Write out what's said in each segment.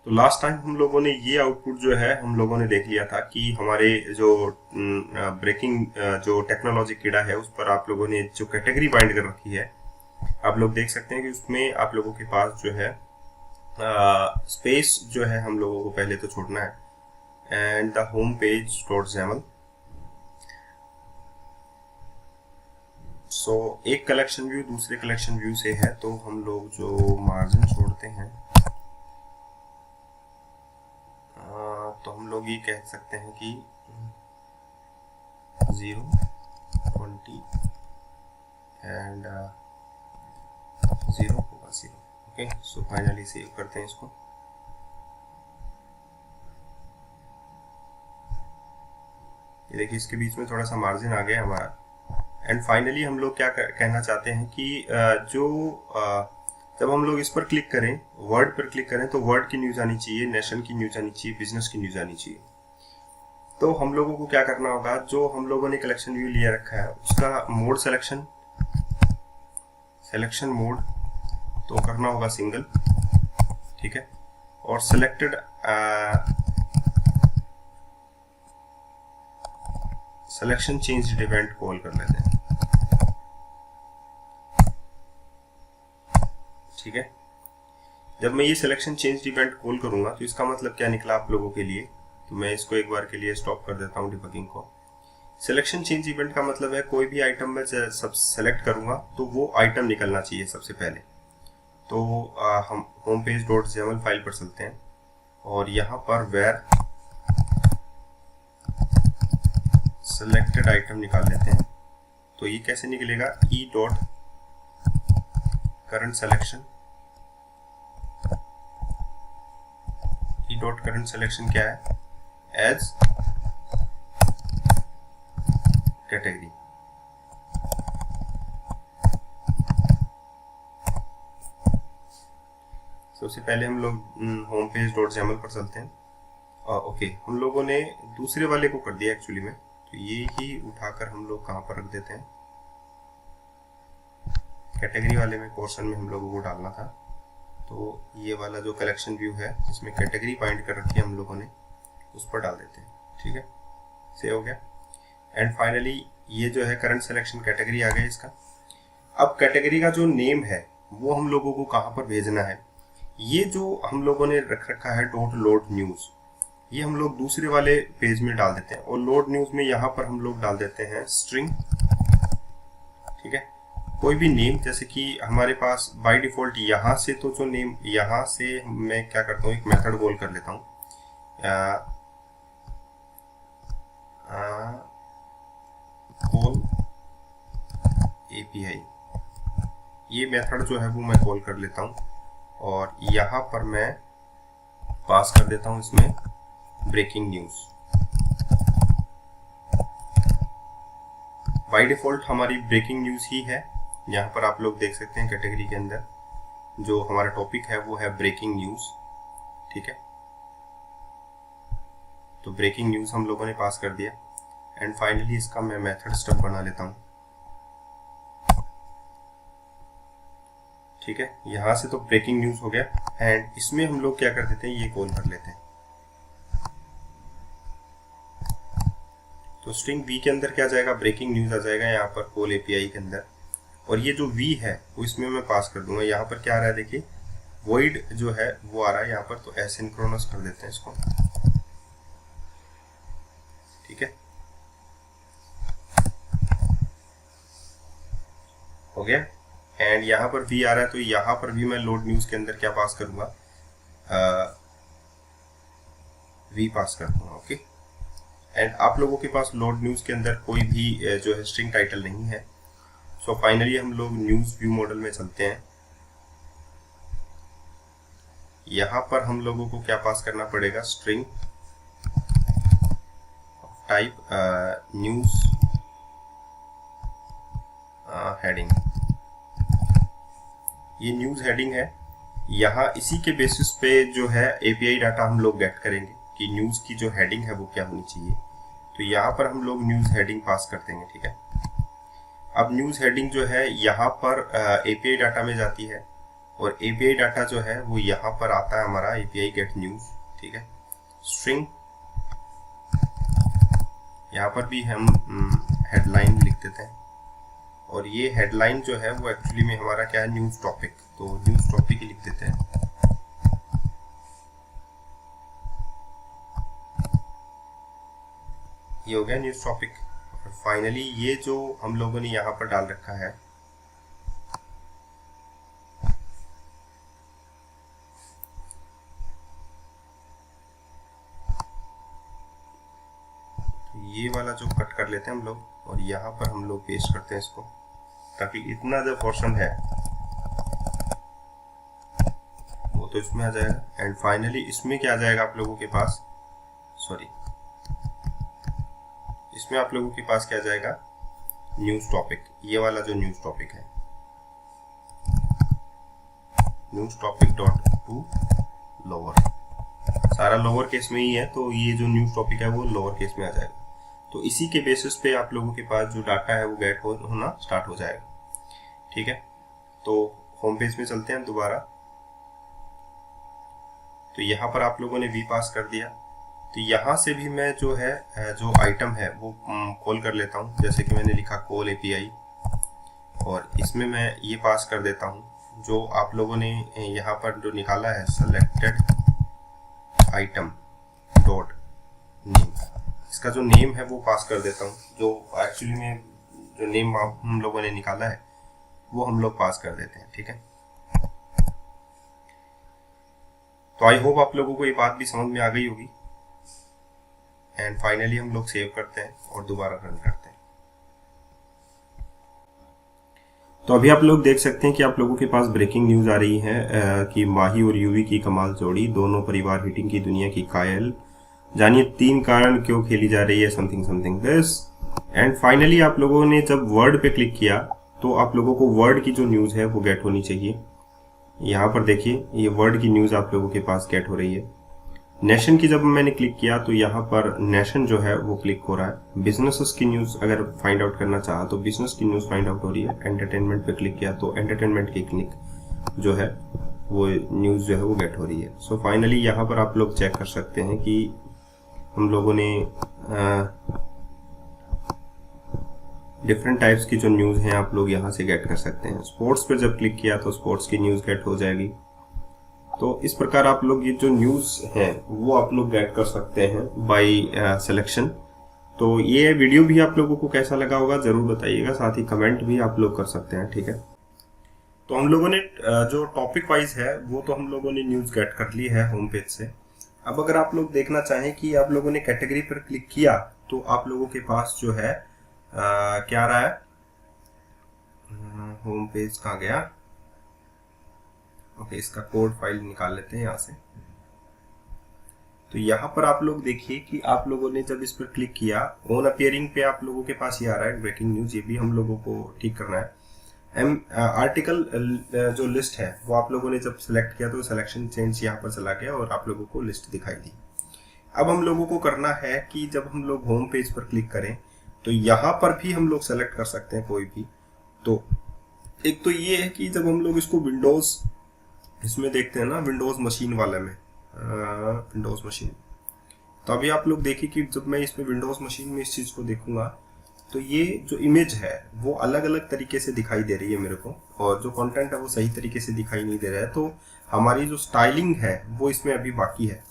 तो last time हम लोगों ने ये आउटपुट जो है हम लोगों ने देख लिया था कि हमारे जो ब्रेकिंग जो टेक्नोलॉजी कीड़ा है उस पर आप लोगों ने जो कैटेगरी बाइंड कर रखी है, आप लोग देख सकते हैं कि उसमें आप लोगों के पास जो है स्पेस जो है हम लोगों को पहले तो छोड़ना है, and the home page dot XAML। सो एक कलेक्शन व्यू दूसरे कलेक्शन व्यू से है, तो हम लोग जो मार्जिन छोड़ते हैं तो हम लोग ये कह सकते हैं कि 0, 20 एंड 0 होगा 0। ओके, सो फाइनली सेव करते हैं इसको। ये देखिए इसके बीच में थोड़ा सा मार्जिन आ गया हमारा। एंड फाइनली हम लोग क्या कहना चाहते हैं कि जब हम लोग इस पर क्लिक करें, वर्ड पर क्लिक करें, तो वर्ड की न्यूज आनी चाहिए, नेशन की न्यूज आनी चाहिए, बिजनेस की न्यूज आनी चाहिए। तो हम लोगों को क्या करना होगा, जो हम लोगों ने कलेक्शन व्यू लिया रखा है उसका मोड सिलेक्शन मोड तो करना होगा सिंगल, ठीक है। और सिलेक्शन चेंज इवेंट कॉल कर लेते हैं, ठीक है। जब मैं ये सिलेक्शन चेंज इवेंट कॉल करूंगा तो इसका मतलब क्या निकला आप लोगों के लिए, तो मैं इसको एक बार के लिए स्टॉप कर देता हूँ डिबगिंग को। सिलेक्शन चेंज इवेंट का मतलब है कोई भी आइटम में सब सेलेक्ट करूंगा तो वो आइटम निकलना चाहिए सबसे पहले। तो हम home page dot XAML file पर चलते हैं और यहाँ पर वेर सेलेक्टेड आइटम निकाल लेते हैं। तो ये कैसे निकलेगा, ई डॉट करंट सिलेक्शन क्या है, एज कैटेगरी। सबसे पहले हम लोग होम पेज डॉट XAML पर चलते हैं। ओके, हम लोगों ने दूसरे वाले को कर दिया एक्चुअली में, तो ये ही उठाकर हम लोग कहाँ पर रख देते हैं, कैटेगरी वाले में पोर्शन में हम लोगों को डालना था। तो ये वाला जो कलेक्शन व्यू है इसमें कैटेगरी बाइंड कर रखी है हम लोगों ने, उस पर डाल देते हैं, ठीक है। सेव हो गया। एंड फाइनली ये जो है करंट सिलेक्शन कैटेगरी आ गया इसका। अब कैटेगरी का जो नेम है वो हम लोगों को कहाँ पर भेजना है, ये जो हम लोगों ने रख रखा है डॉट लोड न्यूज, ये हम लोग दूसरे वाले पेज में डाल देते हैं। और लोड न्यूज में यहाँ पर हम लोग डाल देते हैं स्ट्रिंग, ठीक है। कोई भी नेम, जैसे कि हमारे पास बाय डिफॉल्ट यहाँ से तो जो नेम, यहाँ से मैं क्या करता हूँ एक मेथड कॉल कर लेता हूँ, कॉल API, ये मेथड जो है वो मैं कॉल कर लेता हूँ और यहाँ पर मैं पास कर देता हूँ इसमें ब्रेकिंग न्यूज। बाय डिफॉल्ट हमारी ब्रेकिंग न्यूज ही है, यहाँ पर आप लोग देख सकते हैं कैटेगरी के अंदर जो हमारा टॉपिक है वो है ब्रेकिंग न्यूज, ठीक है। तो ब्रेकिंग न्यूज हम लोगों ने पास कर दिया। एंड फाइनली इसका मैं मेथड स्टब बना लेता हूँ, ठीक है। यहाँ से तो ब्रेकिंग न्यूज हो गया एंड इसमें हम लोग क्या कर देते हैं, ये कॉल कर लेते हैं। तो स्ट्रिंग V के अंदर क्या जाएगा, ब्रेकिंग न्यूज आ जाएगा यहाँ पर कॉल API के अंदर। और ये जो V है वो इसमें मैं पास कर दूंगा। यहाँ पर क्या आ रहा है देखिए, void जो है वो आ रहा है यहाँ पर, तो एसिंक्रोनस कर देते हैं इसको, ठीक है। हो गया। एंड यहाँ पर V आ रहा है तो यहाँ पर भी मैं लोड न्यूज के अंदर क्या पास करूंगा, V पास कर दूंगा, ओके। एंड आप लोगों के पास लोड न्यूज के अंदर कोई भी जो है स्ट्रिंग टाइटल नहीं है। सो फाइनली हम लोग न्यूज व्यू मॉडल में चलते हैं। यहाँ पर हम लोगों को क्या पास करना पड़ेगा, स्ट्रिंग टाइप न्यूज हेडिंग। ये न्यूज हेडिंग है। यहाँ इसी के बेसिस पे जो है API डाटा हम लोग गेट करेंगे कि न्यूज की जो हेडिंग है वो क्या होनी चाहिए। तो यहाँ पर हम लोग न्यूज हेडिंग पास कर देंगे, ठीक है। अब न्यूज हेडिंग जो है यहाँ पर API डाटा में जाती है और एपीआई डाटा जो है वो यहाँ पर आता है हमारा एपीआई गेट न्यूज, ठीक है। स्ट्रिंग यहाँ पर भी हम हेडलाइन लिख देते हैं, और ये हेडलाइन जो है वो एक्चुअली में हमारा क्या है, न्यूज टॉपिक, तो न्यूज टॉपिक ही लिख देते हैं। ये हो गया न्यूज टॉपिक। और फाइनली ये जो हम लोगों ने यहाँ पर डाल रखा है, ये वाला जो कट कर लेते हैं हम लोग, और यहाँ पर हम लोग पेस्ट करते हैं इसको, ताकि इतना जो पोर्शन है वो तो इसमें आ जाएगा। एंड फाइनली इसमें क्या आ जाएगा आप लोगों के पास, सॉरी, इसमें आप लोगों के पास क्या आ जाएगा, न्यूज टॉपिक। ये वाला जो न्यूज टॉपिक है, news topic dot to lower, सारा लोअर केस में ही है, तो ये जो न्यूज टॉपिक है वो लोअर केस में आ जाएगा। तो इसी के बेसिस पे आप लोगों के पास जो डाटा है वो गेट होना स्टार्ट हो जाएगा, ठीक है। तो होम पेज में चलते हैं दोबारा। तो यहाँ पर आप लोगों ने वी पास कर दिया, तो यहाँ से भी मैं जो है जो आइटम है वो कॉल कर लेता हूँ, जैसे कि मैंने लिखा कॉल एपीआई, और इसमें मैं ये पास कर देता हूँ जो आप लोगों ने यहाँ पर जो निकाला है, सेलेक्टेड आइटम डॉट नेम। इसका जो नेम है वो पास कर देता हूँ, जो एक्चुअली में जो नेम हम लोगों ने निकाला है वो हम लोग पास कर देते हैं, ठीक है। तो आई होप आप लोगों को ये बात भी समझ में आ गई होगी। एंड फाइनली हम लोग सेव करते हैं और दोबारा रन करते हैं। तो अभी आप लोग देख सकते हैं कि आप लोगों के पास ब्रेकिंग न्यूज आ रही है कि माही और यूवी की कमाल जोड़ी, दोनों परिवार हिटिंग की दुनिया की कायल, जानिए 3 कारण क्यों खेली जा रही है something something this. And finally आप लोगों ने जब वर्ड पे क्लिक किया तो आप लोगों को वर्ड की जो न्यूज है वो गेट होनी चाहिए। यहाँ पर देखिए ये वर्ड की न्यूज आप लोगों के पास गेट हो रही है। नेशन की जब मैंने क्लिक किया तो यहाँ पर नेशन जो है वो क्लिक हो रहा है। बिजनेसेस की न्यूज अगर फाइंड आउट करना चाहा तो बिजनेस की न्यूज फाइंड आउट हो रही है। एंटरटेनमेंट पे क्लिक किया तो एंटरटेनमेंट की क्लिक जो है वो न्यूज जो है वो गेट हो रही है। सो फाइनली यहाँ पर आप लोग चेक कर सकते हैं कि हम लोगों ने डिफरेंट टाइप्स की जो न्यूज हैं आप लोग यहाँ से गेट कर सकते हैं। स्पोर्ट्स पे जब क्लिक किया तो स्पोर्ट्स की न्यूज गेट हो जाएगी। तो इस प्रकार आप लोग ये जो न्यूज है वो आप लोग गेट कर सकते हैं बाय सिलेक्शन। तो ये वीडियो भी आप लोगों को कैसा लगा होगा जरूर बताइएगा, साथ ही कमेंट भी आप लोग कर सकते हैं, ठीक है। तो हम लोगों ने जो टॉपिक वाइज है वो तो हम लोगों ने न्यूज गेट कर ली है होम पेज से। अब अगर आप लोग देखना चाहें कि आप लोगों ने कैटेगरी पर क्लिक किया तो आप लोगों के पास जो है क्या आ रहा है, होम पेज कहाँ गया, ओके, इसका कोड फाइल निकाल लेते हैं यहाँ से। तो यहाँ पर आप लोग देखिए कि आप लोगों ने जब इस पर क्लिक किया ऑन अपीयरिंग पे आप लोगों के पास ये आ रहा है ब्रेकिंग न्यूज। ये भी हम लोगों को ठीक करना है। आर्टिकल जो लिस्ट है वो आप लोगों ने जब सिलेक्ट किया तो सिलेक्शन चेंज यहाँ पर चला गया और आप लोगों को लिस्ट दिखाई दी। अब हम लोगों को करना है कि जब हम लोग होम पेज पर क्लिक करें तो यहाँ पर भी हम लोग सेलेक्ट कर सकते हैं कोई भी। तो एक तो ये है कि जब हम लोग इसको विंडोज इसमें देखते हैं ना, विंडोज मशीन वाले में, विंडोज मशीन, तो अभी आप लोग देखिए कि जब मैं इसमें विंडोज मशीन में इस चीज को देखूंगा तो ये जो इमेज है वो अलग अलग तरीके से दिखाई दे रही है मेरे को, और जो कंटेंट है वो सही तरीके से दिखाई नहीं दे रहा है। तो हमारी जो स्टाइलिंग है वो इसमें अभी बाकी है,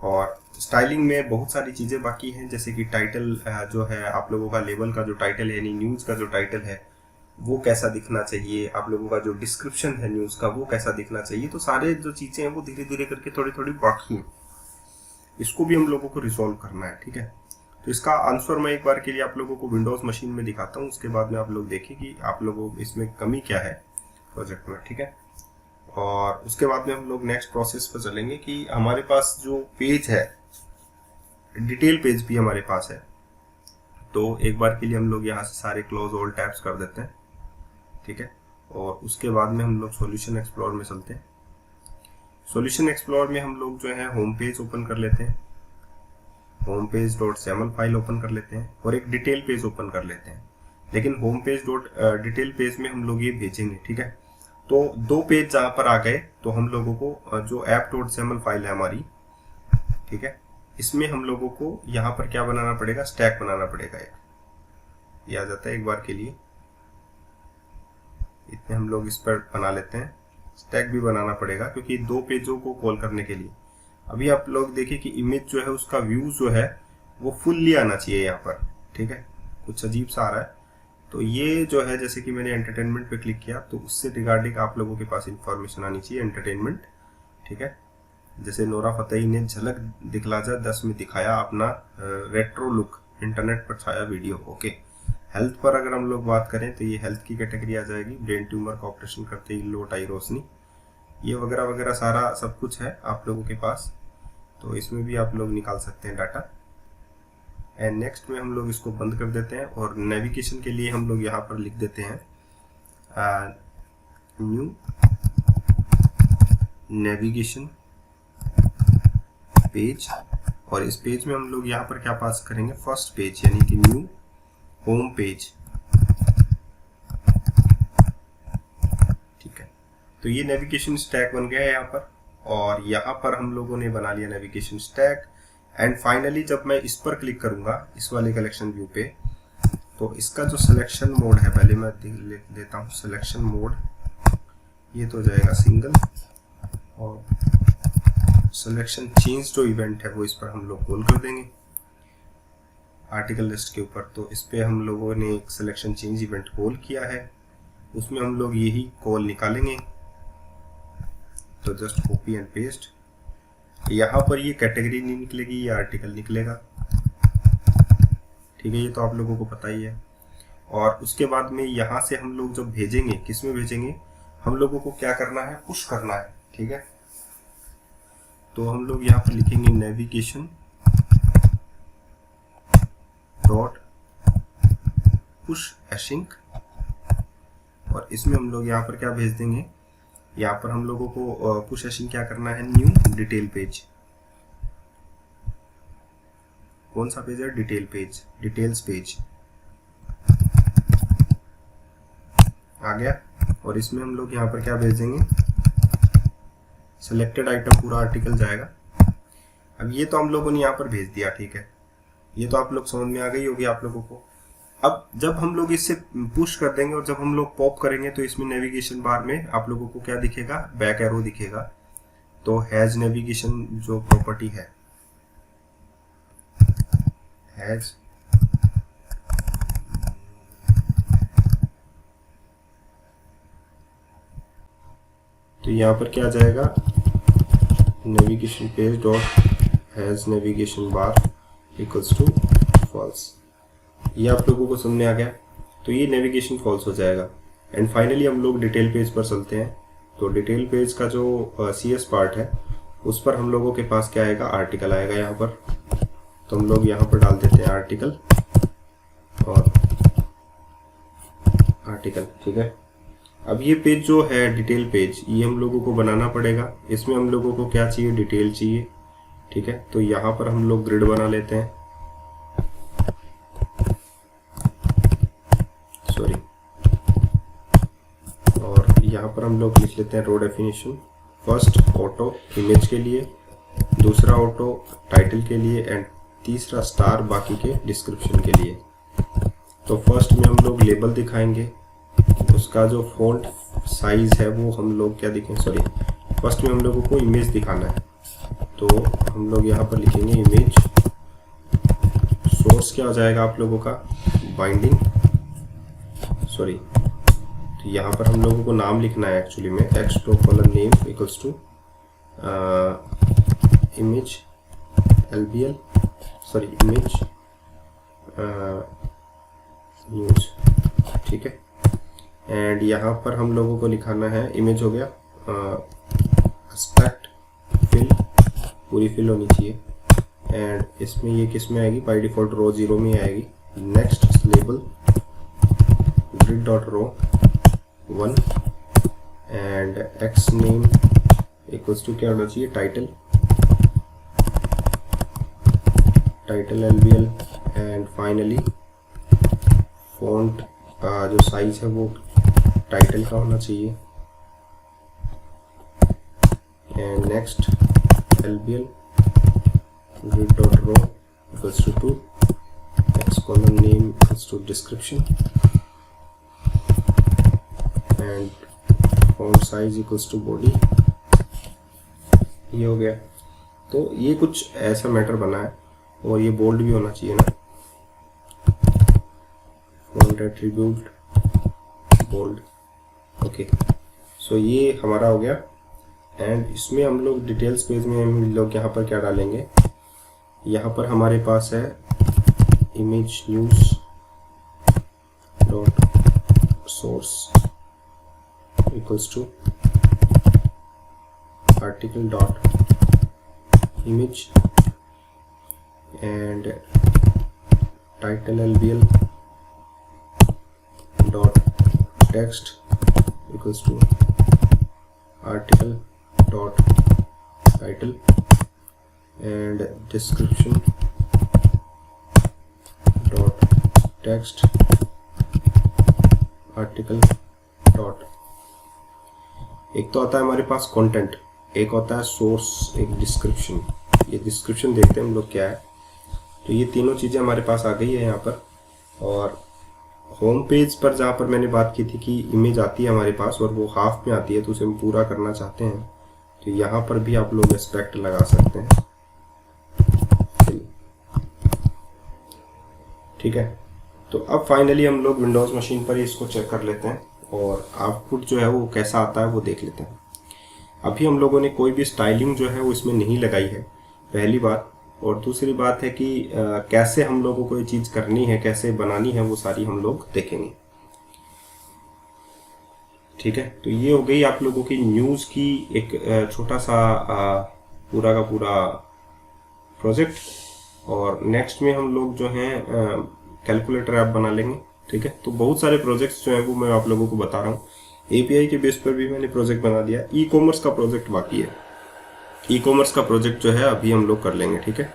और स्टाइलिंग में बहुत सारी चीजें बाकी हैं, जैसे कि टाइटल जो है आप लोगों का, लेवल का जो टाइटल है यानी न्यूज का जो टाइटल है वो कैसा दिखना चाहिए, आप लोगों का जो डिस्क्रिप्शन है न्यूज का वो कैसा दिखना चाहिए। तो सारे जो चीजें हैं वो धीरे धीरे करके थोड़ी थोड़ी बाकी हैं, इसको भी हम लोगों को रिजॉल्व करना है, ठीक है। तो इसका आंसर मैं एक बार के लिए आप लोगों को विंडोज मशीन में दिखाता हूँ, उसके बाद में आप लोग देखिए कि आप लोगों को इसमें कमी क्या है प्रोजेक्ट में, ठीक है। और उसके बाद में हम लोग नेक्स्ट प्रोसेस पर चलेंगे कि हमारे पास जो पेज है, डिटेल पेज भी हमारे पास है। तो एक बार के लिए हम लोग यहाँ से सारे क्लोज ऑल टैब्स कर देते हैं, ठीक है। और उसके बाद में हम लोग सॉल्यूशन एक्सप्लोर में चलते हैं। सॉल्यूशन एक्सप्लोर में हम लोग जो है होम पेज ओपन कर लेते हैं, home page dot सैमल file open कर लेते हैं और एक डिटेल पेज ओपन कर लेते हैं। लेकिन home page dot detail page में हम लोग ये भेजेंगे, ठीक है। तो 2 पेज जहाँ पर आ गए तो हम लोगों को जो app.xml फाइल है हमारी, ठीक है, इसमें हम लोगों को यहाँ पर क्या बनाना पड़ेगा, स्टैक बनाना पड़ेगा। ये आ जाता है एक बार के लिए, इतने हम लोग इस पर बना लेते हैं। स्टैक भी बनाना पड़ेगा क्योंकि 2 पेजों को कॉल करने के लिए। अभी आप लोग देखिए कि इमेज जो है उसका व्यू जो है वो फुल्ली आना चाहिए यहाँ पर, ठीक है, कुछ अजीब सा आ रहा है। तो ये जो है, जैसे कि मैंने एंटरटेनमेंट पे क्लिक किया तो उससे रिगार्डिंग आप लोगों के पास इंफॉर्मेशन आनी चाहिए, एंटरटेनमेंट, ठीक है। जैसे नोरा फतेही ने झलक दिखला जा 10 में दिखाया अपना रेट्रो लुक, इंटरनेट पर छाया वीडियो, ओके। हेल्थ पर अगर हम लोग बात करें तो ये हेल्थ की कैटेगरी आ जाएगी, ब्रेन ट्यूमर का ऑपरेशन करते ही लोट आई रोशनी, ये वगैरह वगैरह सारा सब कुछ है आप लोगों के पास। तो इसमें भी आप लोग निकाल सकते हैं डाटा। एंड नेक्स्ट में हम लोग इसको बंद कर देते हैं और नेविगेशन के लिए हम लोग यहाँ पर लिख देते हैं न्यू नेविगेशन पेज, और इस पेज में हम लोग यहाँ पर क्या पास करेंगे, फर्स्ट पेज, यानी कि न्यू होम पेज, ठीक है। तो ये नेविगेशन स्टैक बन गया है यहाँ पर, और यहाँ पर हम लोगों ने बना लिया नेविगेशन स्टैक। एंड फाइनली जब मैं इस पर क्लिक करूंगा, इस वाले कलेक्शन व्यू पे, तो इसका जो सिलेक्शन मोड है, पहले मैं लिख देता हूँ सिलेक्शन मोड, ये तो जाएगा सिंगल, और सिलेक्शन चेंज जो इवेंट है वो इस पर हम लोग कॉल कर देंगे आर्टिकल लिस्ट के ऊपर। तो इस पे हम लोगों ने एक सिलेक्शन चेंज इवेंट कॉल किया है, उसमें हम लोग यही कॉल निकालेंगे। तो जस्ट कॉपी एंड पेस्ट, यहाँ पर ये कैटेगरी नहीं निकलेगी, ये आर्टिकल निकलेगा, ठीक है, ये तो आप लोगों को पता ही है। और उसके बाद में यहाँ से हम लोग जब भेजेंगे, किस में भेजेंगे, हम लोगों को क्या करना है, पुश करना है, ठीक है। तो हम लोग यहाँ पर लिखेंगे नेविगेशन डॉट पुश एशिंक, और इसमें हम लोग यहाँ पर क्या भेज देंगे, यहाँ पर हम लोगों को पुश एशिंग क्या करना है, न्यू डिटेल पेज। कौन सा पेज है, डिटेल पेज, डिटेल्स पेज आ गया। और इसमें हम लोग यहाँ पर क्या भेज देंगे, सिलेक्टेड आइटम, पूरा आर्टिकल जाएगा। अब ये तो हम लोगों ने यहाँ पर भेज दिया, ठीक है, ये तो आप लोग समझ में आ गई होगी आप लोगों को। अब जब हम लोग इससे पुश कर देंगे और जब हम लोग पॉप करेंगे तो इसमें नेविगेशन बार में आप लोगों को क्या दिखेगा, बैक एरो दिखेगा। तो हैज नेविगेशन जो प्रॉपर्टी है, हैज तो यहाँ पर क्या आ जाएगा, navigation page dot has navigation bar equals to false. ये आप लोगों को समझ में आ गया। तो ये नेविगेशन फॉल्स हो जाएगा। एंड फाइनली हम लोग डिटेल पेज पर चलते हैं। तो डिटेल पेज का जो CS पार्ट है उस पर हम लोगों के पास क्या आएगा, आर्टिकल आएगा यहाँ पर। तो हम लोग यहाँ पर डाल देते हैं आर्टिकल और आर्टिकल, ठीक है। अब ये पेज जो है डिटेल पेज, ये हम लोगों को बनाना पड़ेगा। इसमें हम लोगों को क्या चाहिए, डिटेल चाहिए, ठीक है। तो यहाँ पर हम लोग ग्रिड बना लेते हैं, सॉरी, और यहाँ पर हम लोग लिख लेते हैं रो डेफिनेशन। फर्स्ट ऑटो इमेज के लिए, दूसरा ऑटो टाइटल के लिए, एंड तीसरा स्टार बाकी के डिस्क्रिप्शन के लिए। तो फर्स्ट में हम लोग लेबल दिखाएंगे, उसका जो फॉन्ट साइज है वो हम लोग क्या दिखेंगे, सॉरी, फर्स्ट में हम लोगों को इमेज दिखाना है। तो हम लोग यहाँ पर लिखेंगे इमेज। सोर्स क्या हो जाएगा आप लोगों का, बाइंडिंग, सॉरी, तो यहाँ पर हम लोगों को नाम लिखना है एक्चुअली में, x2:name equals to image LBL, sorry image news, ठीक है। एंड यहाँ पर हम लोगों को लिखाना है, इमेज हो गया, एस्पेक्ट फिल, पूरी फिल होनी चाहिए। एंड इसमें ये किस में आएगी, बाय डिफॉल्ट रो 0 में आएगी। Next label grid dot row 1 and x name equals to क्या होना चाहिए, title, title LBL। And finally font का जो साइज है वो टाइटल का होना चाहिए, and next lbl grid.row equals to 2, next column name equals to description and font size equals to body। ये हो गया। तो ये कुछ ऐसा मैटर बना है और ये बोल्ड भी होना चाहिए ना, फॉन्ट एट्रीब्यूट बोल्ड। ओके, सो ये हमारा हो गया। एंड इसमें हम लोग डिटेल्स पेज में हम लोग यहाँ पर क्या डालेंगे, यहाँ पर हमारे पास है image news dot source equals to article dot image and title lbl dot text equals to article dot title and description dot text article dot। एक तो आता है हमारे पास कंटेंट, एक होता है सोर्स, एक डिस्क्रिप्शन। ये डिस्क्रिप्शन देखते हैं हम लोग क्या है। तो ये तीनों चीज़ें हमारे पास आ गई है यहाँ पर। और होम पेज पर जहाँ पर मैंने बात की थी कि इमेज आती है हमारे पास और वो हाफ में आती है, तो उसे हम पूरा करना चाहते हैं, तो यहाँ पर भी आप लोग एस्पेक्ट लगा सकते हैं। ठीक है, तो अब फाइनली हम लोग विंडोज़ मशीन पर इसको चेक कर लेते हैं और आउटपुट जो है वो कैसा आता है वो देख लेते हैं। अभी हम लोगों ने कोई भी स्टाइलिंग जो है वो इसमें नहीं लगाई है, पहली बात। और दूसरी बात है कि कैसे हम लोगों को ये चीज़ करनी है, कैसे बनानी है, वो सारी हम लोग देखेंगे। ठीक है, तो ये हो गई आप लोगों की न्यूज़ की एक छोटा सा पूरा का पूरा प्रोजेक्ट। और नेक्स्ट में हम लोग जो हैं कैलकुलेटर ऐप बना लेंगे। ठीक है, तो बहुत सारे प्रोजेक्ट्स जो हैं वो मैं आप लोगों को बता रहा हूँ। एपीआई के बेस पर भी मैंने प्रोजेक्ट बना दिया। ई कॉमर्स का प्रोजेक्ट बाकी है, ई कॉमर्स का प्रोजेक्ट जो है अभी हम लोग कर लेंगे। ठीक है,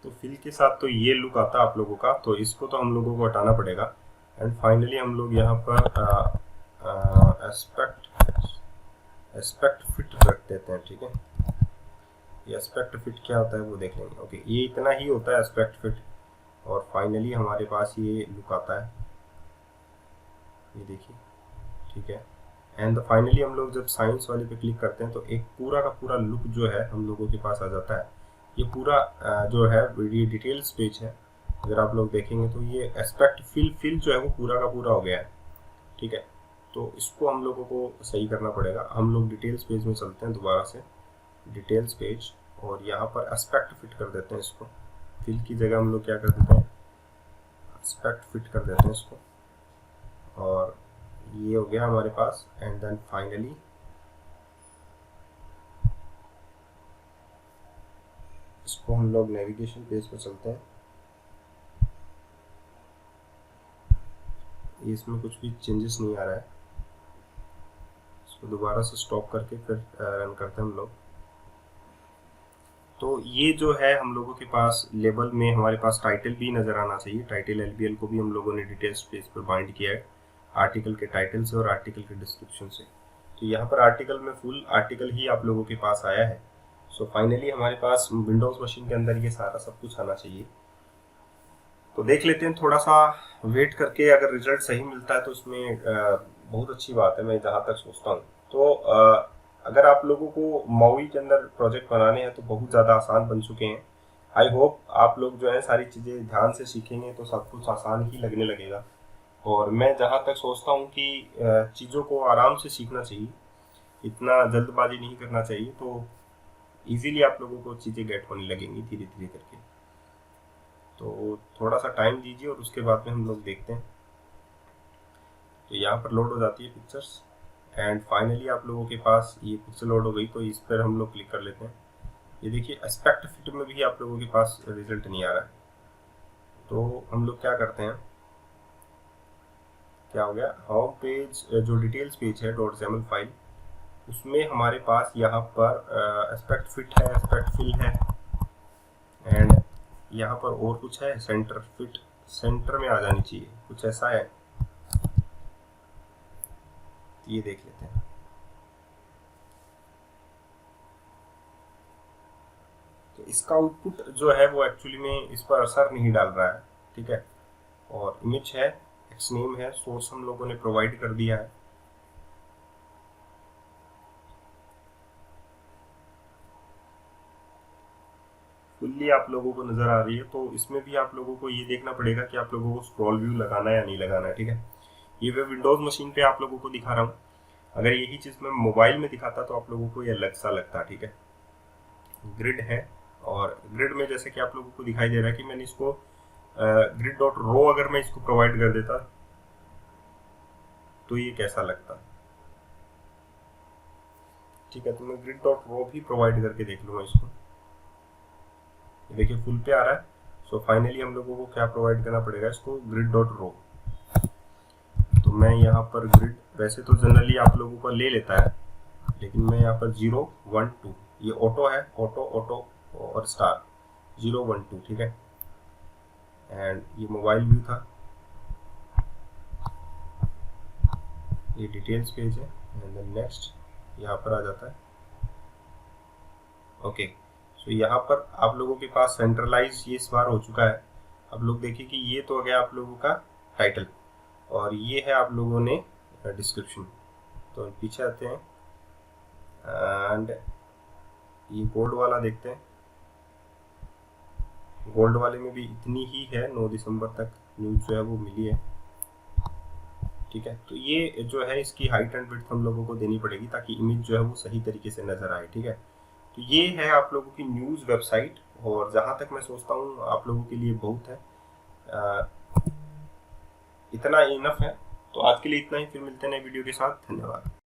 तो फिल के साथ तो ये लुक आता है आप लोगों का, तो इसको तो हम लोगों को हटाना पड़ेगा। एंड फाइनली हम लोग यहाँ पर एस्पेक्ट फिट रख देते हैं। ठीक है, ये एस्पेक्ट फिट क्या होता है वो देख लेंगे। ओके, ये इतना ही होता है एस्पेक्ट फिट। और फाइनली हमारे पास ये लुक आता है, ये देखिए। ठीक है, एंड फाइनली हम लोग जब साइंस वाले पे क्लिक करते हैं तो एक पूरा का पूरा लुक जो है हम लोगों के पास आ जाता है। ये पूरा जो है ये डिटेल्स पेज है, अगर आप लोग देखेंगे तो ये एस्पेक्ट फिल जो है वो पूरा का पूरा हो गया है। ठीक है, तो इसको हम लोगों को सही करना पड़ेगा। हम लोग डिटेल्स पेज में चलते हैं दोबारा से, डिटेल्स पेज, और यहाँ पर एस्पेक्ट फिट कर देते हैं इसको। फिल की जगह हम लोग क्या कर देते हैं, एस्पेक्ट फिट कर देते हैं इसको। और ये हो गया हमारे पास। एंड देन फाइनली इसको हम लोग नेविगेशन पेज पर चलते हैं। इसमें कुछ भी चेंजेस नहीं आ रहा है, इसको दोबारा से स्टॉप करके फिर रन करते हैं हम लोग। तो ये जो है हम लोगों के पास लेबल में हमारे पास टाइटल भी नज़र आना चाहिए। टाइटल एलबीएल को भी हम लोगों ने डिटेल्स पेज पर बाइंड किया है, आर्टिकल के टाइटल से और आर्टिकल के डिस्क्रिप्शन से। तो यहाँ पर आर्टिकल में फुल आर्टिकल ही आप लोगों के पास आया है। सो फाइनली हमारे पास विंडोज़ मशीन के अंदर ये सारा सब कुछ आना चाहिए। तो देख लेते हैं, थोड़ा सा वेट करके अगर रिजल्ट सही मिलता है तो इसमें बहुत अच्छी बात है, मैं जहाँ तक सोचता हूँ। तो अगर आप लोगों को मावी के अंदर प्रोजेक्ट बनाने हैं तो बहुत ज़्यादा आसान बन चुके हैं। आई होप आप लोग जो है सारी चीज़ें ध्यान से सीखेंगे तो सब कुछ आसान ही लगने लगेगा। और मैं जहाँ तक सोचता हूँ कि चीज़ों को आराम से सीखना चाहिए, इतना जल्दबाजी नहीं करना चाहिए, तो इजीली आप लोगों को चीज़ें गेट होने लगेंगी धीरे धीरे करके। तो थोड़ा सा टाइम दीजिए और उसके बाद में हम लोग देखते हैं। तो यहाँ पर लोड हो जाती है पिक्चर्स एंड फाइनली आप लोगों के पास ये पिक्चर लोड हो गई। तो इस पर हम लोग क्लिक कर लेते हैं। ये देखिए एस्पेक्ट फिट में भी आप लोगों के पास रिजल्ट नहीं आ रहा है। तो हम लोग क्या करते हैं, क्या हो गया, होम पेज जो डिटेल्स पेज है .xml फाइल, उसमें हमारे पास यहाँ पर एस्पेक्ट फिट है, एस्पेक्ट फिल है, एंड यहाँ पर और कुछ है, सेंटर फिट, सेंटर में आ जानी चाहिए, कुछ ऐसा है। ये देख लेते हैं। तो इसका आउटपुट जो है वो एक्चुअली में इस पर असर नहीं डाल रहा है, ठीक है। और इमेज है, एक्सनेम है, सोर्स हम लोगों ने प्रोवाइड कर दिया है। फुल्ली आप लोगों को नजर आ रही है। तो इसमें भी आप लोगों को ये देखना पड़ेगा कि आप लोगों को स्क्रॉल व्यू लगाना है या नहीं लगाना है, ठीक है। ये मैं विंडोज मशीन पे आप लोगों को दिखा रहा हूँ। अगर यही चीज मैं मोबाइल में दिखाता तो आप लोगों को ये अलग सा लगता, ठीक है। ग्रिड है, और ग्रिड में जैसे कि आप लोगों को दिखाई दे रहा है कि मैंने इसको ग्रिड डॉट रो अगर मैं इसको प्रोवाइड कर देता तो ये कैसा लगता, ठीक है। तो मैं ग्रिड डॉट रो भी प्रोवाइड करके देख लूंगा इसको। ये देखिए फुल पे आ रहा है। सो फाइनली हम लोगों को क्या प्रोवाइड करना पड़ेगा, इसको ग्रिड डॉट रो। तो मैं यहाँ पर ग्रिड, वैसे तो जनरली आप लोगों को ले लेता है, लेकिन मैं यहाँ पर 0 1 2, ये ऑटो है, ऑटो ऑटो और स्टार 0 1 2, ठीक है। एंड ये मोबाइल व्यू था, ये डिटेल्स पेज है, एंड देन नेक्स्ट यहाँ पर आ जाता है। ओके, सो यहाँ पर आप लोगों के पास सेंट्रलाइज ये इस बार हो चुका है। अब लोग देखिए कि ये तो हो गया आप लोगों का टाइटल, और ये है आप लोगों ने डिस्क्रिप्शन। तो पीछे आते हैं एंड ये गोल्ड वाला देखते हैं। गोल्ड वाले में भी इतनी ही है, 9 दिसंबर तक न्यूज जो है वो मिली है, ठीक है। तो ये जो है इसकी हाइट एंड विड्थ हम लोगों को देनी पड़ेगी ताकि इमेज जो है वो सही तरीके से नजर आए, ठीक है। तो ये है आप लोगों की न्यूज़ वेबसाइट, और जहाँ तक मैं सोचता हूँ आप लोगों के लिए बहुत है, इतना इनफ है। तो आज के लिए इतना ही, फिर मिलते हैं नए वीडियो के साथ। धन्यवाद।